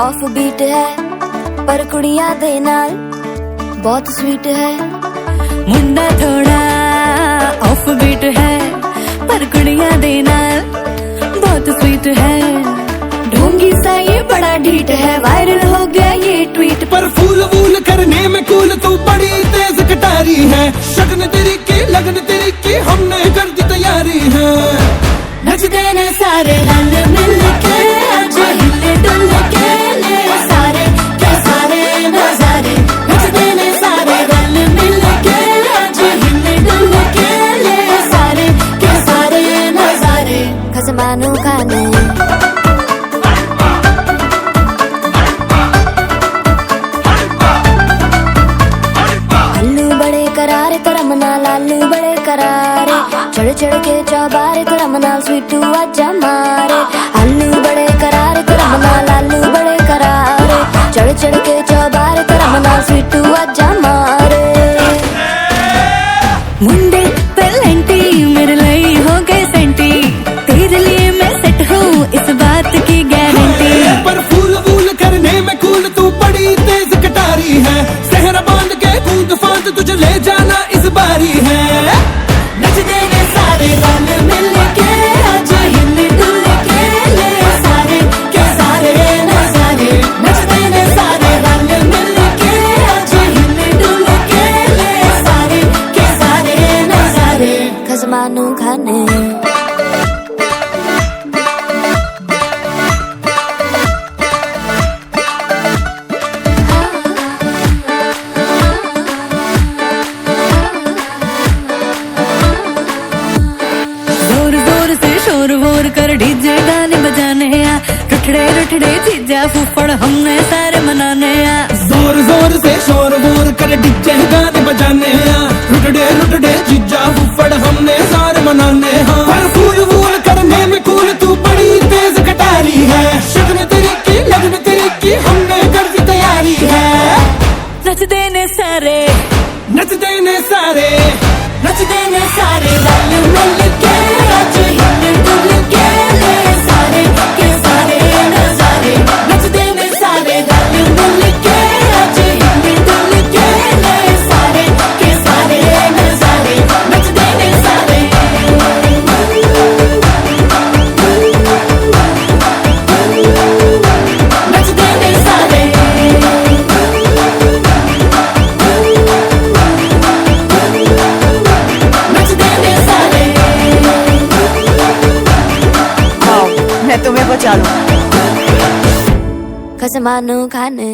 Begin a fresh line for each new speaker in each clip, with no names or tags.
Off beat है पर कुड़ियां दे नाल बहुत स्वीट है।
मुंडा थोड़ा ऑफ बीट है पर कुड़ियां दे नाल बहुत स्वीट है।
ढोंगी सा ये बड़ा ढीठ है, वायरल हो गया ये ट्वीट।
पर फूल वूल करने में कूल तू बड़ी तेज कटारी है। शगन तेरी की लगन तेरी की हमने कर दी तैयारी है।
नचते ने सारे रंग मिल के आज हिले डुल के ले सारे के सारे नजारे। नचते ने सारे रंग मिल के आज हिले डुल के ले सारे के सारे नजारे। खसमानू खाने करारे करम नाल आलू बड़े करारे। चढ़ चढ़ के चौबारे करम नाल स्वीटू आजा मारे। आलू बड़े करारे करम नाल आलू बड़े करारे। चढ़ चढ़ के चौबारे करम नाल स्वीटू आजा मारे।
मुंडे पेलेंटी मेरे लिए हो गए सेंटी, तेरे लिए मैं सेट हूँ इस बात की गारंटी।
पर फूल वूल करने में कूल तू बड़ी तेज कटारी है। सहरा बांध के कूद फांद तुझे ले जाना इस बारी है।
नचते ने सारे रंग मिल के आज हिल डुल के ले सारे के सारे नजारे। नचते ने सारे रंग मिल के आज हिल डुल के ले सारे के सारे नजारे। खसमानू खाने
कर डीजे गाने बजाने आ। रुठड़े रुठड़े चीजा फूफड़ हमने सारे मनाने आ।
जोर जोर से शोर वोर कर डीजे गाने बजाने आ। रुठड़े रुठड़े चीजा फूफड़ हमने सारे मनाने हैं। पर फूल वूल करने में कूल तू बड़ी तेज कटारी है। शगन तेरी की लगन तेरी की हमने कर दी तैयारी है।
नचते ने सारे
नचते ने सारे
नचते ने सारे रंग मिल के आज हिल डुल के ले सारे के सारे नजारे। नचते ने सारे रंग मिल के आज हिल डुल के ले सारे के सारे नजारे। नचते ने सारे नचते ने सारे
मैं तुम्हें बचा लूं।
खसमानू खाने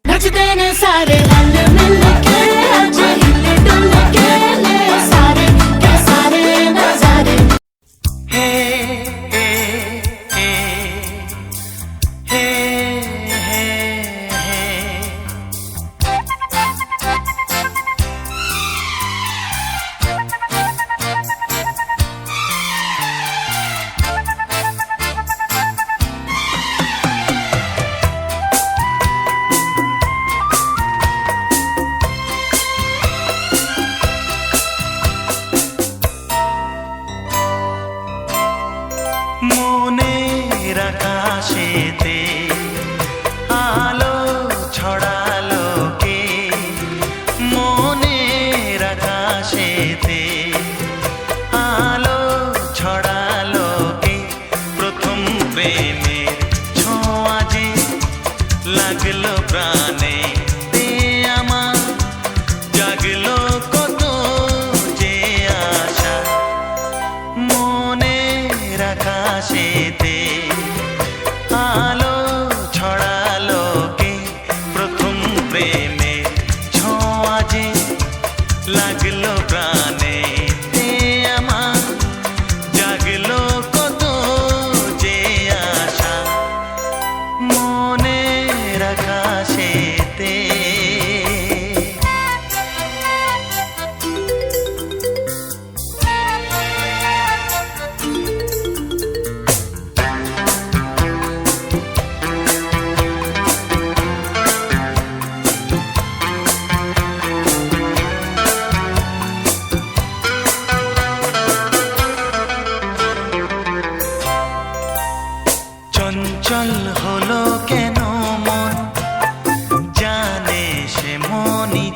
नचते ने सारे रंग मिल के आज हिल डुल के ले सारे के सारे नजारे।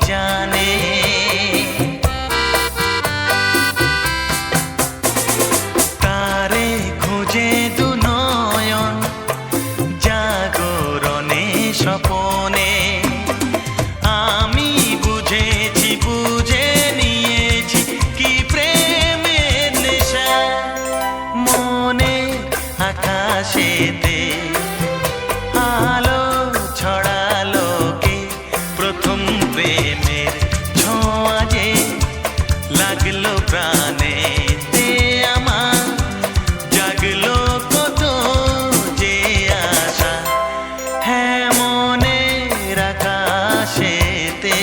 জানে তারে খুঁজে দু নয়ন জাগরণে স্বপনে আমি বুঝেছি বুঝে নিয়েছি কি প্রেমের নেশা মনে আকাশেতে আলো ছড়ালো কে প্রথম প্রেমের ছোঁয়া যে লাগলো প্রাণে আমার জাগলো কত যে আশা হ্যাঁ মনের আকাশেতে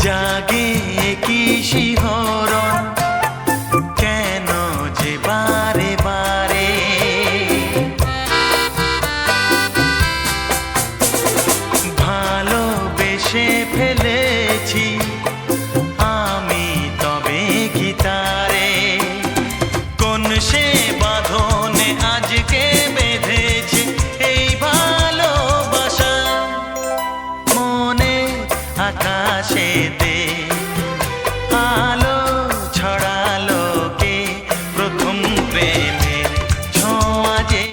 জাগে কি শিহরণ কেন যে বারে বারে ভালোবেসে ফেলেছি আমি তবে কি তারে কোন সে বাঁধনে আজকে বেঁধেছে এই ভালোবাসা মনে আকাশেতে আলো ছড়ালো কে প্রথম প্রেমের ছোঁয়া যে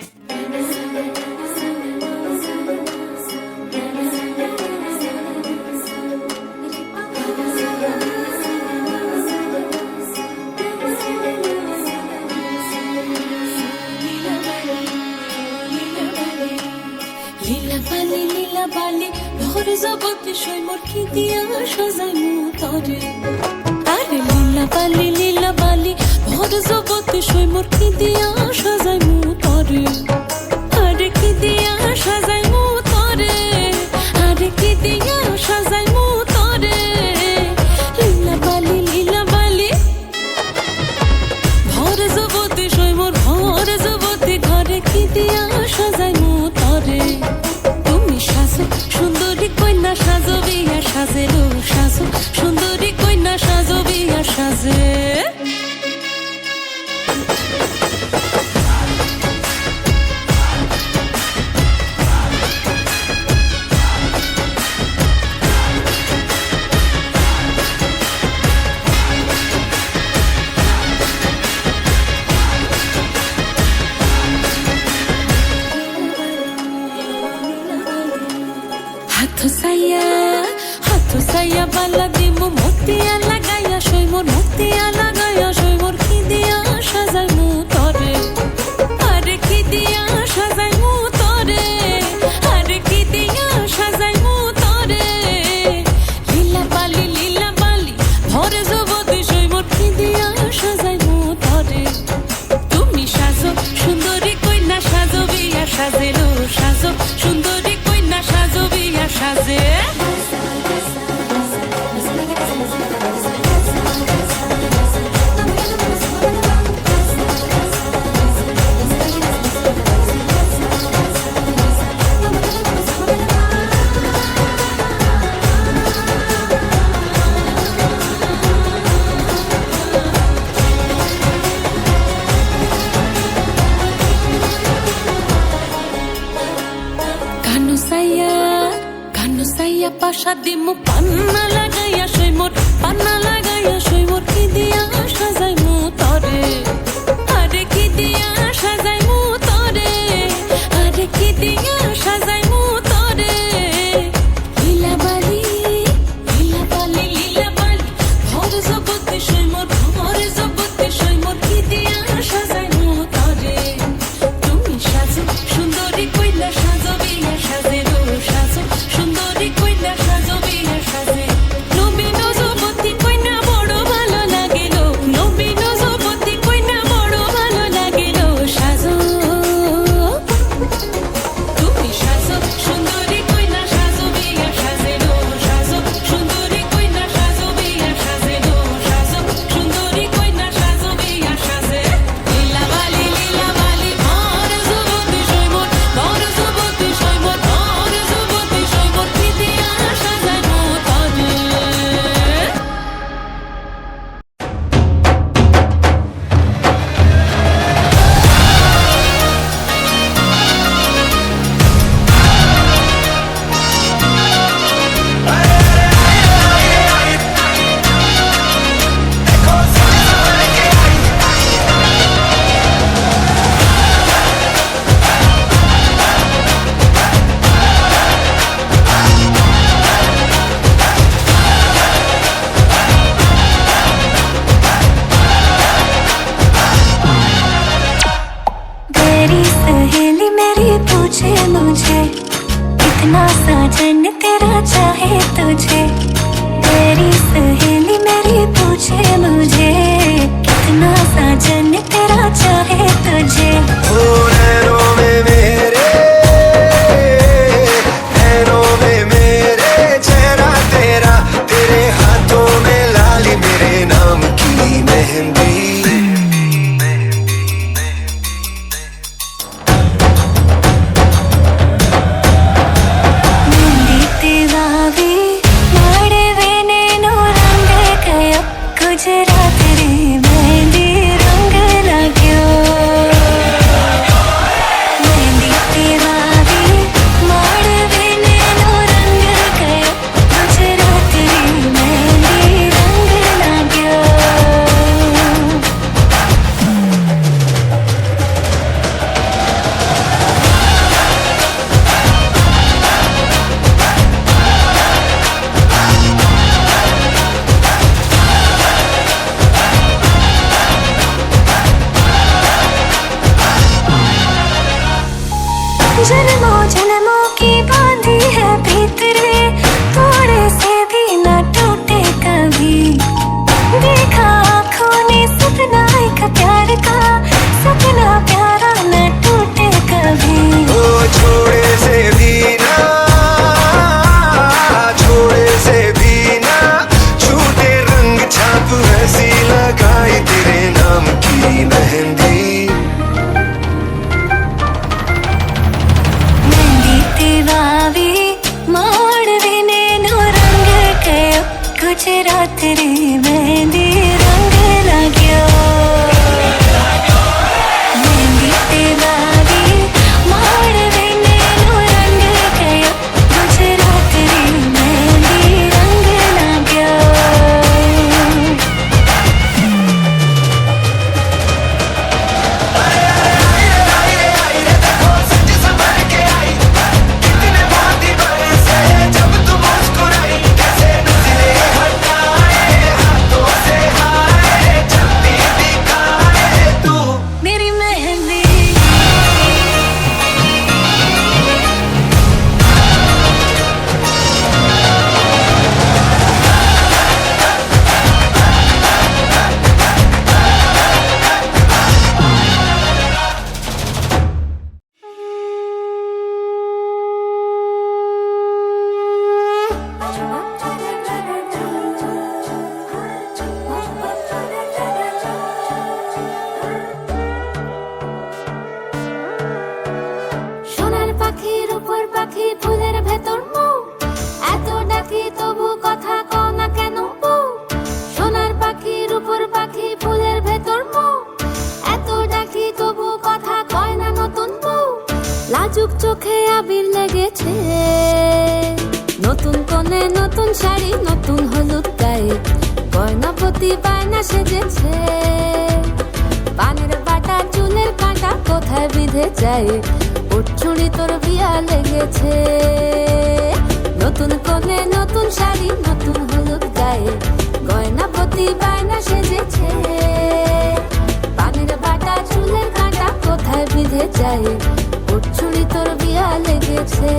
লীলা বালি ভোর জগতে সই মোর কি দিয়া সাজাই মুতরে আরে লীলা বালি ভোর জগতে সই মোর কি দিয়া সাজাই মুতরে আরে কি দিয়া সাজাই মুতরে আরে কি দিয়া সাজাই মুতরে লীলা বালি ভোর জগতে সই মোর ভোর জগতে ঘরে কি দিয়া সাজাই মুতরে সুন্দরী কন্যা সাজো বিয়া সাজে লো সাজো সুন্দরী কন্যা সাজো বিয়া সাজে হাথ সাইয়া বালা দিমু মতিয়া লাগাইয়া সই মোর মতিয়া লাগাইয়া সই মোর কি দিয়া সাজাই মু তরে আরে কি দিয়া সাজাই মু তরে আরে কি দিয়া সাজাই মু তরে লীলা বালি ভরে জগতে সই মোর কি দিয়া সাজাই মু তরে তুমি সাজো সুন্দরী কন্যা সাজো বিয়া সাজেলো সাজো সুন্দরী কন্যা সাজো বিয়া সাজে পাশা দিমু পান্না লাগাইয়া সই মোর পান্না লাগাইয়া সই মোর কি দিয়া সাজাই মু তরে আরে কি দিয়া সাজাই মু তরে আরে কি দিয়া সাজাই মু তরে লীলা বালি ভোর জগতে সই মোর ভোর জগতে সই মোর কি দিয়া সাজাই মু তরে তুমি সাজো সুন্দরী কইলা সাজো বিয়া সাজে লো সাজো সুন্দরী কইলা সাজো বিয়া
जन्मों जन्मों की बांधी है प्रीत रे, थोड़े से भी न टूटे कभी। देखा आँखों ने सपना एक प्यार का, सपना प्यारा न टूटे कभी।
ओ छोड़े से भी ना, छोड़े से भी ना छूटे रंग छाप ऐसी लगाई तेरे नाम की मेहंदी।
मेहंदी तेवावी माड़वे नेनो रंग कयो, गुजरात रे मेहंदी रंग लाग्यो। मेहंदी तेवावी माड़वे नेनो रंग कयो, गुजरात रे मेहंदी रंग लाग्यो। मेरी मेहंदी সোনার পাখির উপর পাখি ফুলের ভেতর মুখ, এত ডাকি তবু কথা কও না কেন বউ। সোনার পাখির উপর পাখি ফুলের ভেতর মুখ, এত ডাকি তবু কথা কয় না নতুন বউ। লাজুক চোখে আবির লেগেছে, নতুন কোণে নতুন শাড়ি নতুন হলুদ গায়ে, গয়না প্রতি বায়না সেজেছে। পানের বাটা চুলের কাঁটা কোথায় বিঁধে যায়, উঠছুড়ি তোর বিয়া লেগেছে। নতুন কোণে নতুন শাড়ি নতুন হলুদ গায়ে, গয়না প্রতি বায়না সেজেছে। পানের বাটা চুলের কাঁটা কোথায় বিঁধে যায়, উঠছুড়ি তোর বিয়া লেগেছে।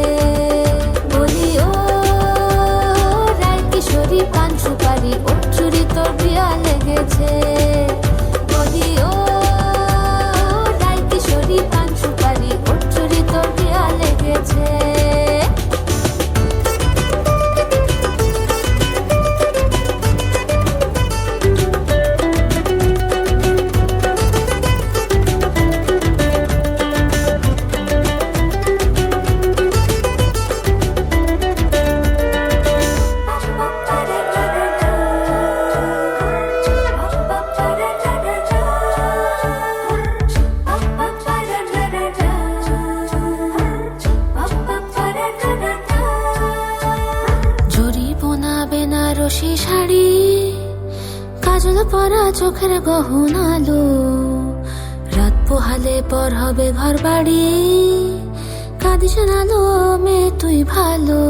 বলি ও রায় কিশোরী পান সুপারি, উঠছুড়ি তোর বিয়া লেগেছে। বলি ও রায় কিশোরী পান সুপারি, উঠছুড়ি তোর বিয়া লেগেছে। বেনারসি শাড়ি, কাজল পরা চোখের গহনালো, রাত পোহালে পর হবে ঘর বাড়ি, কাঁদিস নালো মেয়ে তুই ভালো।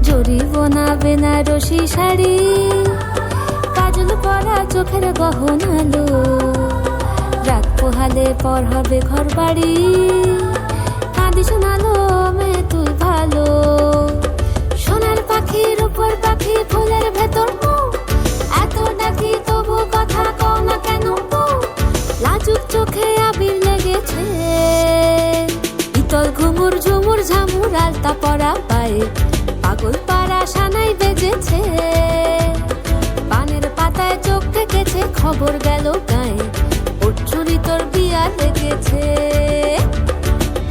জরি বোনা বেনারসি শাড়ি, কাজল পরা চোখের গহনালো, রাত পোহালে পর হবে ঘর বাড়ি, কাঁদিস নালো মেয়ে তুই ভালো। সোনার পাখির উপর পাখি ফুলের ভেতর মুখ, এত ডাকি তবু কথা কও না কেন বউ। লাজুক চোখে আবির লেগেছে, ইতল ঘুমুর ঝুমুর ঝামুর আলতা পরা পায়ে, পাগল পাড়া সানাই বেজেছে। পানের পাতায় চোখ থেকেছে, খবর গেল গায়ে, উঠছুরি তোর বিয়া লেগেছে।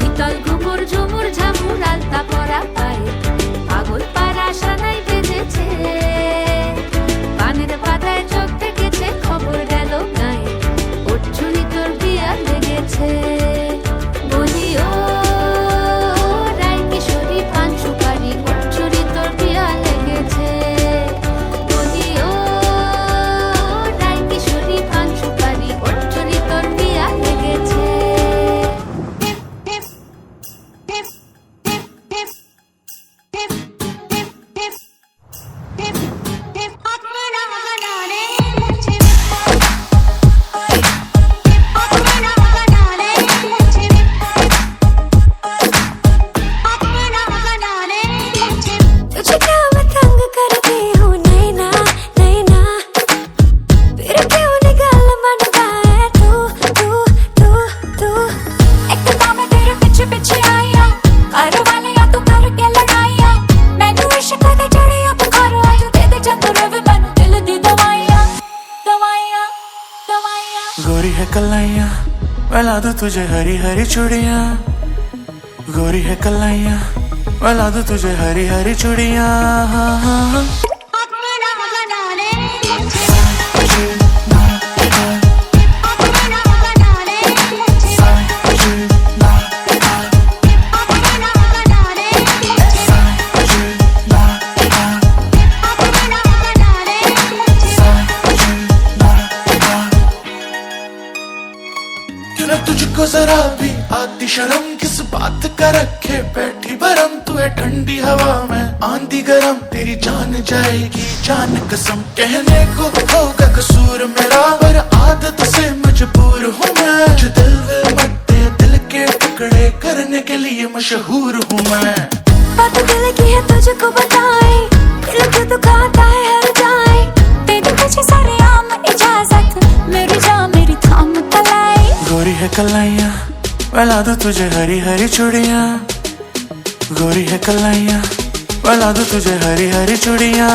ইতল ঘুমুর ঝুমুর ঝামুর আলতা পরা পায়ে, পাগল পাড়া সানাই বেজেছে। পানের পাতায় চোখ থেকেছে, খবর গেল গায়ে, উঠছুরি তোর বিয়া লেগেছে। বলি ও রায় কিশোরী পান সুপারি, উঠছুরি তোর বিয়া লেগেছে। বলি ও রায় কিশোরী পান সুপারি, উঠছুরি তোর বিয়া লেগেছে।
कलाइयाँ मिला दूं तुझे हरी हरी चूड़ियाँ गोरी है कलाइयाँ मिला दूं तुझे हरी हरी चूड़ियाँ तुझको जरा भी आती शर्म किस बात का रखे बैठी बरम तू है ठंडी हवा में आंधी गरम तेरी जान जाएगी जान कसम कहने को होगा कसूर मेरा पर आदत से मजबूर हूँ मैं जो दिल मत दे दिल के टुकड़े करने के लिए मशहूर हूँ मैं
बात दिल की है तुझको बताए दिल को दुखाता है हर जाए तेरे पीछे सारे आम इजाजत मेरी जान मेरी थाम कलाई
गोरी है कलाइयाँ मिला दूं तुझे हरी हरी चूड़ियाँ गोरी है कलाइयाँ मिला दूं तुझे हरी हरी चूड़ियाँ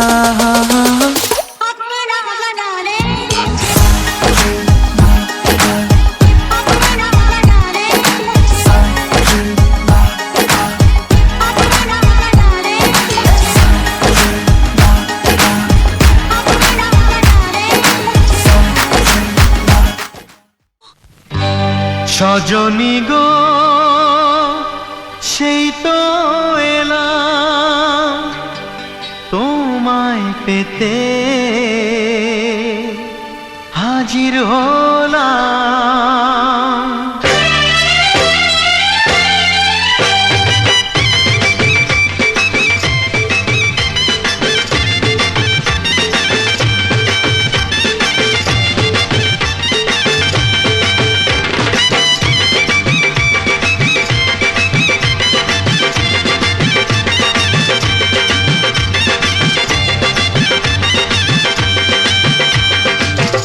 সজনী গো সেই তো এলাম তোমায় পেতে হাজির হলাম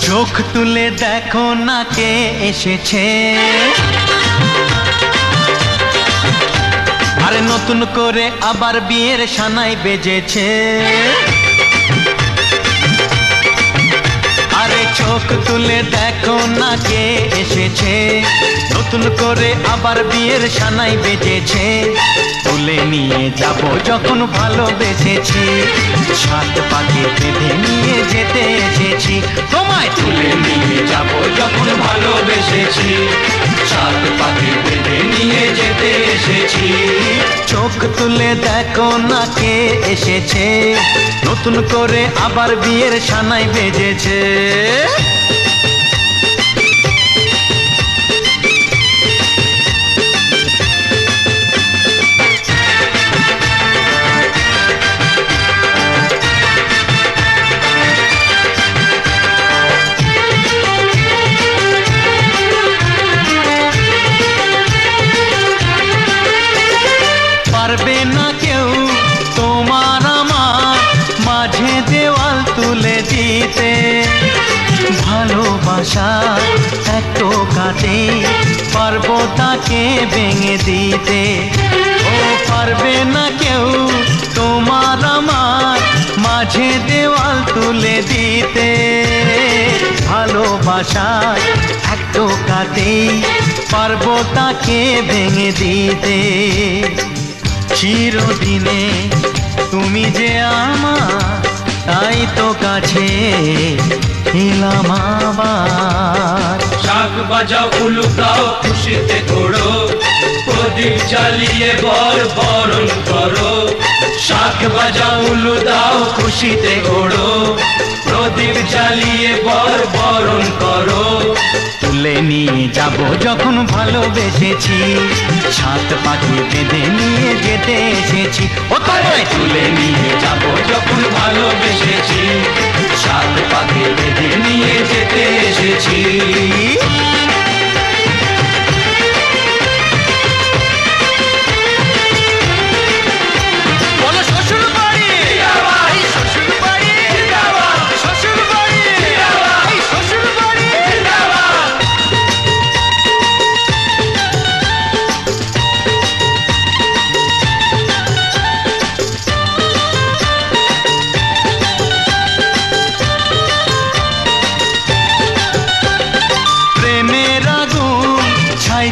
চোখ তুলে দেখো না কে এসেছে আরে নতুন করে আবার বিয়ের সানাই বেজেছে আরে চোখ তুলে দেখো না কে এসেছে নতুন করে আবার বিয়ের সানাই বেজেছে তুলে নিয়ে যাব যখন ভালোবেসেছি সাত পাকে বেঁধে নিয়ে যেতে এসেছি তোমায় তুলে নিয়ে যাব যখন ভালোবেসেছি সাত পাকে বেঁধে নিয়ে যেতে এসেছি চোখ তুলে দেখো না কে এসেছে নতুন করে আবার বিয়ের সানাই বেজেছে পারবে না কেউ তোমার আমার মাঝে দেওয়াল তুলে দিতে ভালোবাসা এত কাটে পারবো তাকে ভেঙে দিতে ও পারবে না কেউ তোমার আমার মাঝে দেওয়াল তুলে দিতে ভালোবাসা এত কাটে পারবো তাকে ভেঙে দিতে চিরদিনে তুমি যে আমার তাই তো কাছে এলাম আবার
শাক বাজাও উলুকাও খুশিতে ঘোড়ো প্রদীপ জ্বালিয়ে বরণ করো
শাক বাজাও উলু দাও খুশিতে ঘোড়ো প্রদীপ জ্বালিয়ে বরণ করো তুলে নিয়ে যাব যখন ভালোবেসেছি সাত পাখি বেঁধে নিয়ে যেতে এসেছি ও তোমায় তুলে নিয়ে যাব যখন ভালোবেসেছি সাত পাখি বেঁধে নিয়ে যেতে এসেছি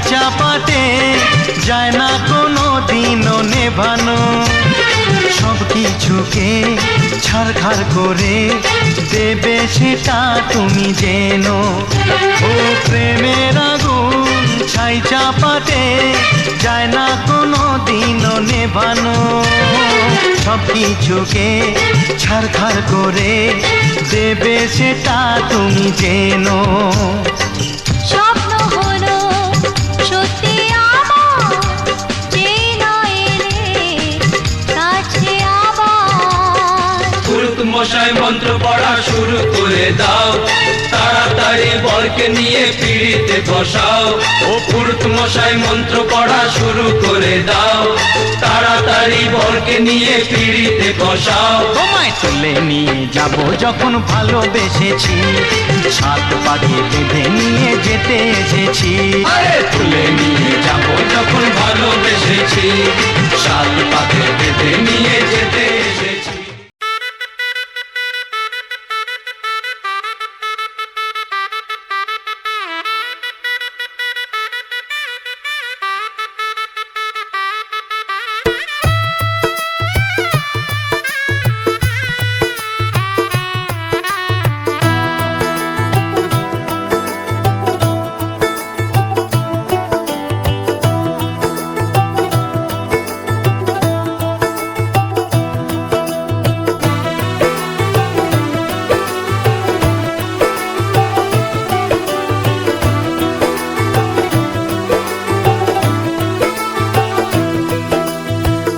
চাপাতে যায় না কোনো দিনও নেভানো। সব কিছুকে ছারখার করে দেবে সেটা তুমি জেনো। ও প্রেমের আগুন ছাই চাপাতে যায় না কোনো দিনও নেভানো। সব কিছুকে ছারখার করে দেবে সেটা তুমি জেনো।
স্বপ্ন হলো সত্যি আমার, যেই নয় এলে কাছে আবার।
পুরুত মশাই মন্ত্র পড়া শুরু করে দাও, তাড়াতাড়ি বরকে নিয়ে পিড়িতে বসাও। ও পুরুত মশাই মন্ত্র পড়া শুরু করে দাও, তাড়াতাড়ি বরকে নিয়ে পিড়িতে বসাও।
তোমায় তুলে নিয়ে যাব যখন ভালোবেসেছি, সাত পাকে বেঁধে নিয়ে যেতে এসেছি।
আরে তুলে নিয়ে যাব যখন ভালোবেসেছি, সাত পাকে বেঁধে নিয়ে যেতে এসেছি।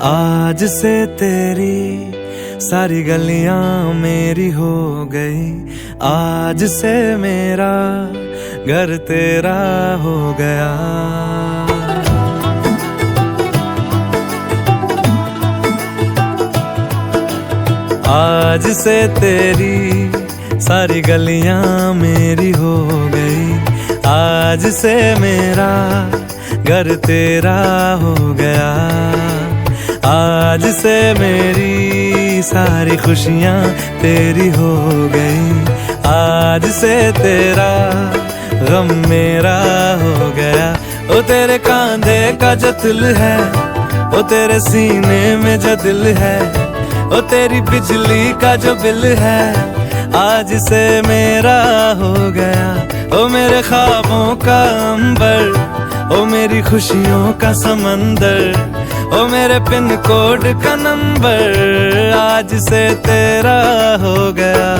आज से तेरी सारी गलियां मेरी हो गई, आज से मेरा घर तेरा हो गया। आज से तेरी सारी गलियां मेरी हो गई, आज से मेरा घर तेरा हो गया। आज से मेरी सारी खुशियां तेरी हो गई, आज से तेरा गम मेरा हो गया। ओ तेरे कांधे का जो दिल है, ओ तेरे सीने में जो दिल है, ओ तेरी बिजली का जो बिल है, आज से मेरा हो गया। ओ मेरे ख्वाबों का अंबर, ओ मेरी खुशियों का समंदर, ओ मेरे पिन कोड का नंबर, आज से तेरा हो गया।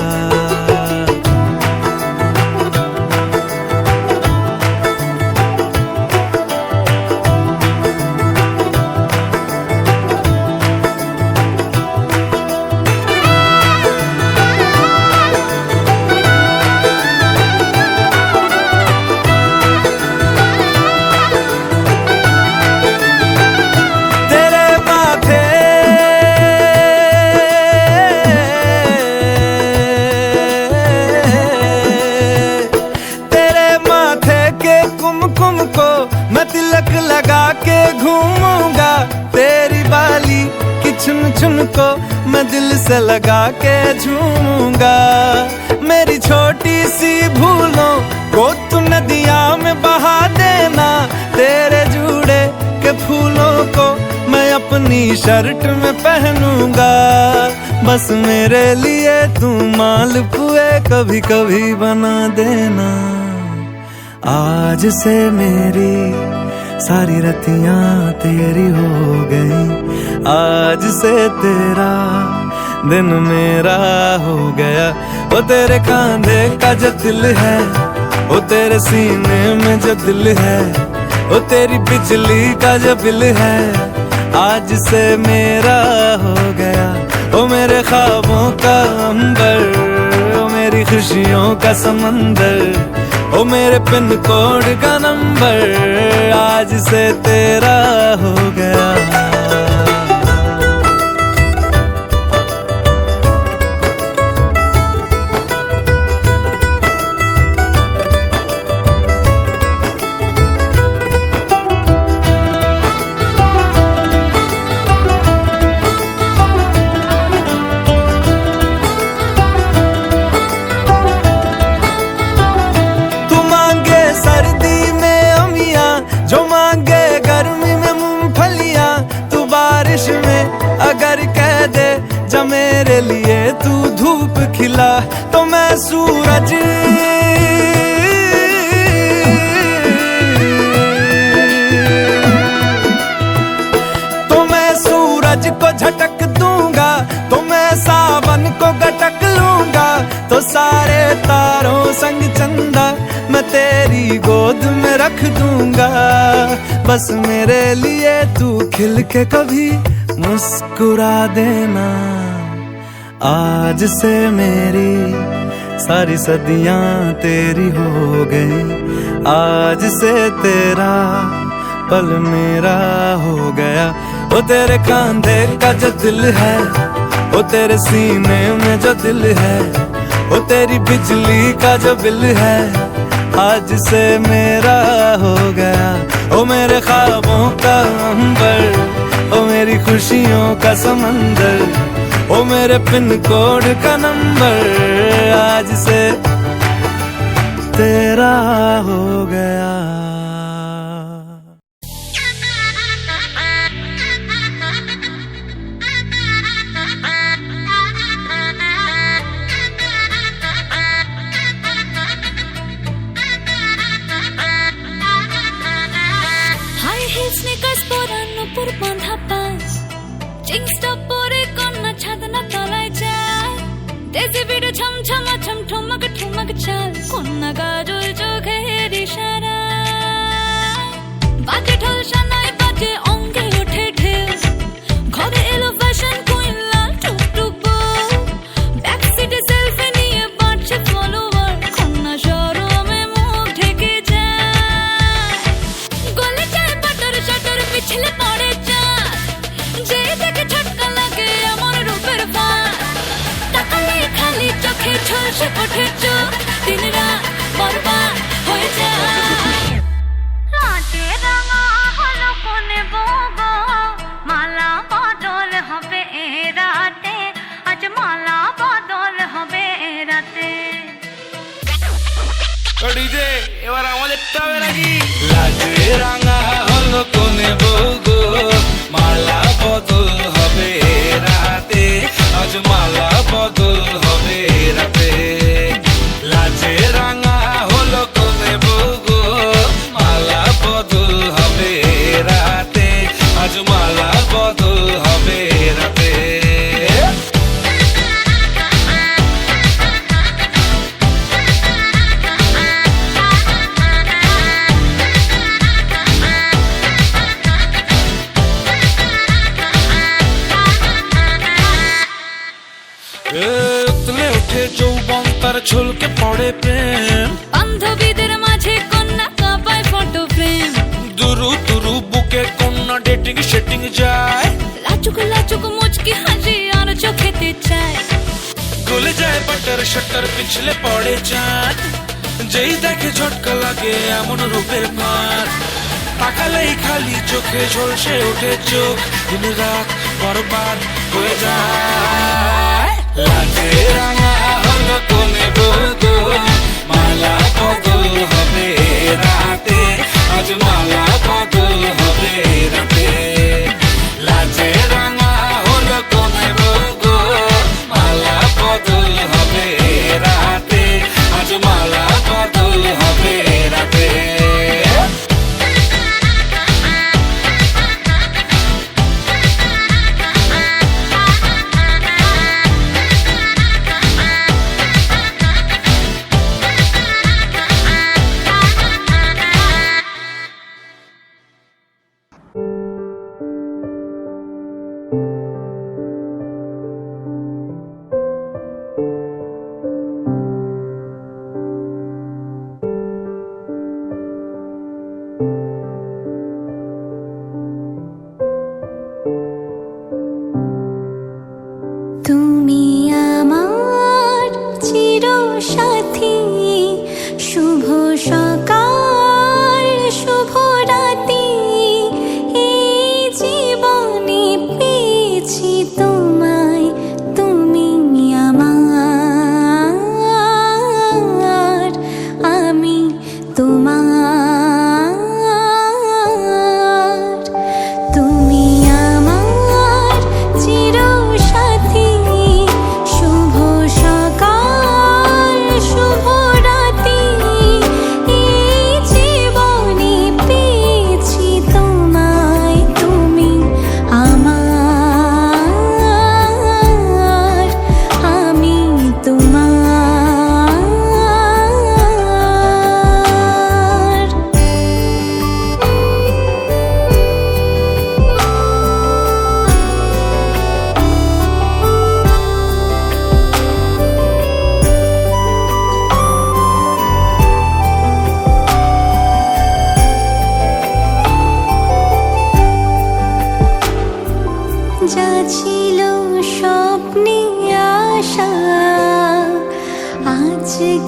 तिलक लगा के घूमूंगा, तेरी बाली की चुन चुन को मैं दिल से लगा के झूमूंगा। मेरी छोटी सी भूलों को तू नदिया में बहा देना, तेरे जूड़े के फूलों को मैं अपनी शर्ट में पहनूंगा। बस मेरे लिए तू मालपुए कभी कभी बना देना। आज से मेरी सारी रतियां तेरी हो गई, आज से तेरा दिन मेरा हो गया। ओ तेरे कांधे का जो दिल है, ओ तेरे सीने में जो दिल है, ओ तेरी बिजली का जो बिल है, आज से मेरा हो गया। ओ मेरे ख्वाबों का अंबर, ओ मेरी खुशियों का समंदर, ओ मेरे पिन कोड का नंबर, आज से तेरा हो गया। जो खिला तो मैं सूरज को झटक दूंगा, तो मैं सावन को गटक लूंगा, तो सारे तारों संग चंदा मैं तेरी गोद में रख दूंगा। बस मेरे लिए तू खिल के कभी मुस्कुरा देना। आज से मेरी सारी सदियां तेरी हो गई, आज से तेरा पल मेरा हो गया। वो तेरे कांधे का जो दिल है, वो तेरे सीने में जो दिल है, वो तेरी बिजली का जो बिल है, आज से मेरा हो गया। ओ मेरे ख्वाबों का अंबर, ओ मेरी खुशियों का समंदर, ओ मेरे पिन कोड का नंबर, आज से तेरा हो गया।
স্নিকার্স পরানো পুর বাঁধা পাঁচ জিন্সটা পরে কন্যা ছাদনা তলায় যায় দেশে বিড়ে ছমছমা ছমঠমক ঠুমক চাল কন্যা গাজল চোখের ইশারা বাজে ঢোল সানাই বাজে অঙ্গে ওঠে ঢেউ ঘরে এলো ফ্যাশন কুইন লাল টুকটুক বউ ব্যাক সিটে সেলফি নিয়ে বাড়ছে ফলোয়ার কন্যা শরমে মুখ ঢেকে যায় গলে যায় বাটার শাটার পিছলে পড়ে চাঁদ যে দেখে ঝটকা লাগে আমার রূপের ফাঁদ তাকালে খালি চোখে ঝলসে ওঠে চোখ দিন রাত বরবাদ হয়ে যায় রাতে রাঙা হলো কোনে বগো মালা বদল হবে এ রাতে আজ মালা বদল হবে এ রাতে
ডিজে এবার আমাদেরটা হবে নাকি? লাজে রাঙা হলো কোনে বউগো মালা বদল হবে রাতে আজ মালা বদল হবে রাতে। লাজে রাঙা হলো কোনে বউগো মালা বদল হবে রাতে আজ মালা বদল হবে রাতে। উতলে ওঠে যৌবন তার ঝলকে পড়ে প্রেম
বান্ধবীদের মাঝে কন্যা কাঁপায় ফটো ফ্রেম
দুরু দুরু বুকে কন্যা ডেটিং সেটিং যায়
লাচুক লাচুক মুচকি হাসি আর চোখেতে চায়
গলে যায় বাটার শাটার পিছলে পড়ে চাঁদ যেই দেখে ঝটকা লাগে এমন রূপের মার তাকালেই খালি চোখে ঝলসে ওঠে চোখ দিন রাত বরবাদ হয়ে যায়। লাজে রাঙা হলো কোনে বউগো মালা বদল হবে রাতে আজ মালা বদল হবে রাতে। লাজে রাঙা হলো কোনে বউগো মালা বদল হবে রাতে আজ মালা বদল হবে রাতে।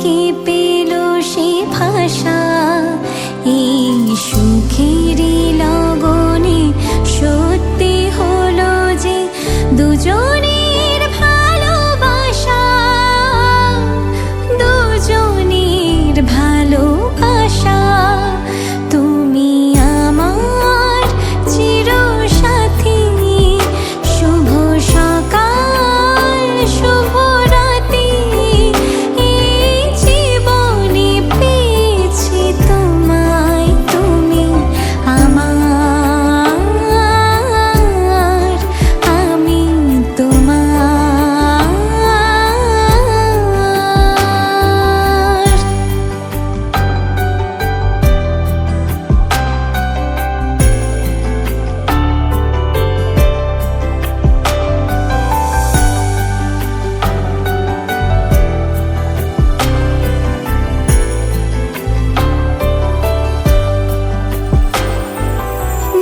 কে পেল সে ভাষা এই সুখেরই লগনে সত্যি হলো যে দুজনের ভালোবাসা দুজনের ভালোবাসা তুমি আমার চিরসাথী শুভ সকাল শুভ রাতি এই জীবনে পেয়েছি তোমায় তুমি আমার আমি তোমার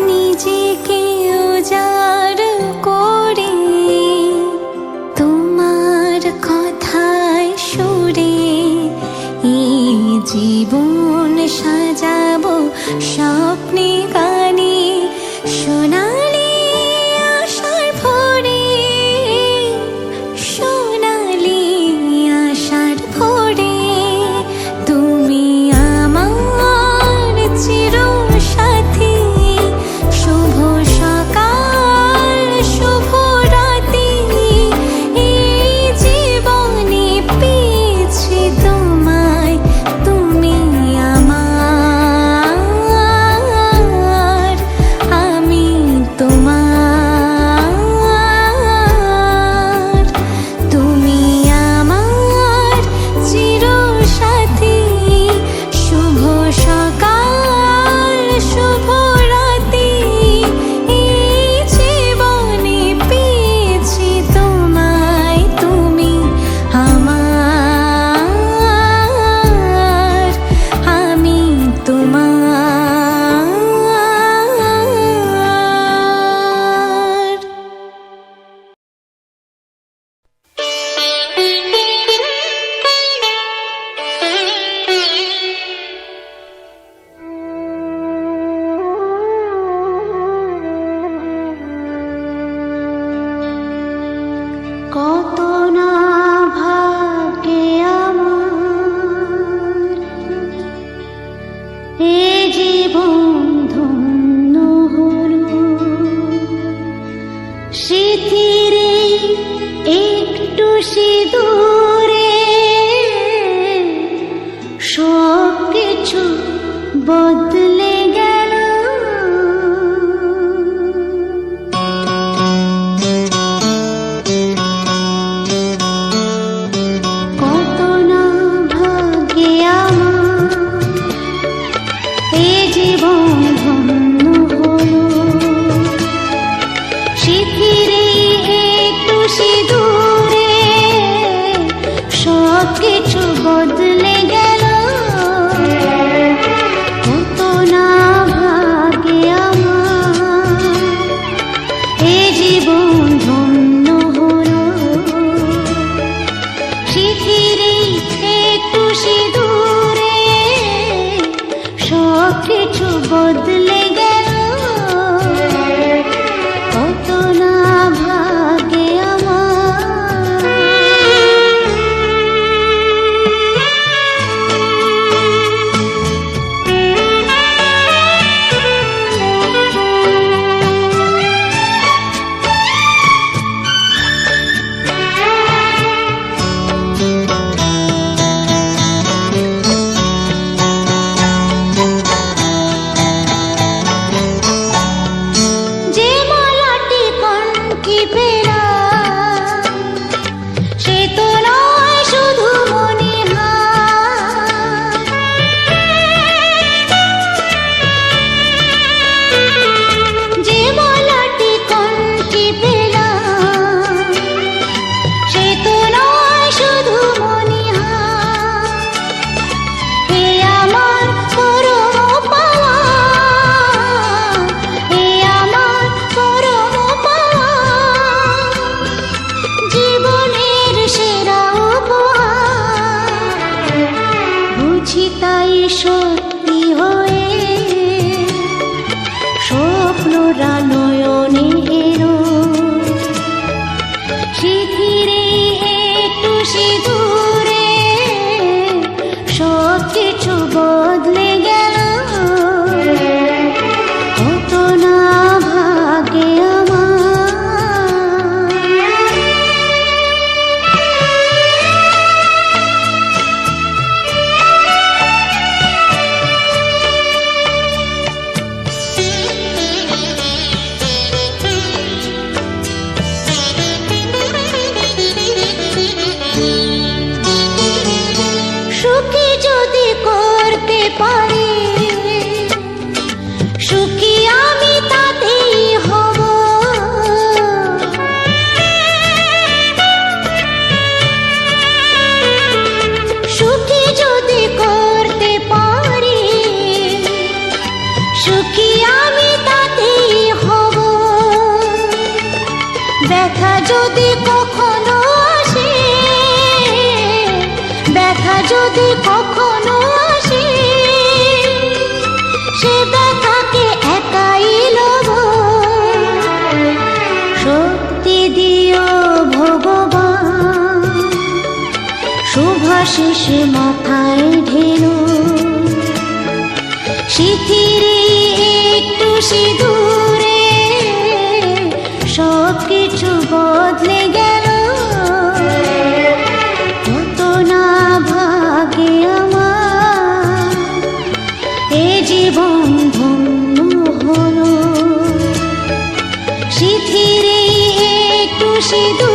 নিজেকে উজাড় করে তোমার কথায় সুরে এই জীবন সাজাবো স্বপ্নে গানে সোনালি আশার ভোরে সোনালি আশার ভোরে তুমি আমার চিরসাথী শুভ সকাল শুভ রাতি এই জীবনে পেয়েছি তোমায় তুমি আমার আমি তোমার তুমি আমার চিরসাথী শুভ সকাল শুভ রাতি এই জীবনে পেয়েছি তোমায় তুমি আমার আমি তোমার কত না ভাগ্যে আমার এ জীবন ধন্য হলো স্মৃতির একটু সিঁদুরে সব কিছু বদলে গেল কত না ভাগ্যে আমার এ জীবন ধন্য হলো স্মৃতির একটু সিঁদুরে সব কিছু বদলে গেল কত না ভাগ্যে আমার এ জীবন ধন্য হলো স্মৃতির একটু সিঁদুরে সব কিছু বদলে গেল কত না ভাগ্যে আমার সত্যি হয়ে স্বপ্নরা নয়নে এলো শিথিরে একটু সিঁদুরে সব কিছু বদলে গেল কত না ভাগে আমার সুখী যদি করতে পারি সুখী আমি তাতেই হব সুখী যদি করতে পারি সুখী আমি তাতেই হব ব্যথা যদি কখনো আসে ব্যথা যদি কখনো আসে সে ব্যথাকে একাই লব শক্তি দিও ভগবান শুভাশিস মাথায় ঢেলো শিথিরে একটু সিঁদুরে সব কিছু বদলে গেল কত না ভাগে আমার এ জীবন ধন্য হলো শিথিরে একটু সিঁদুরে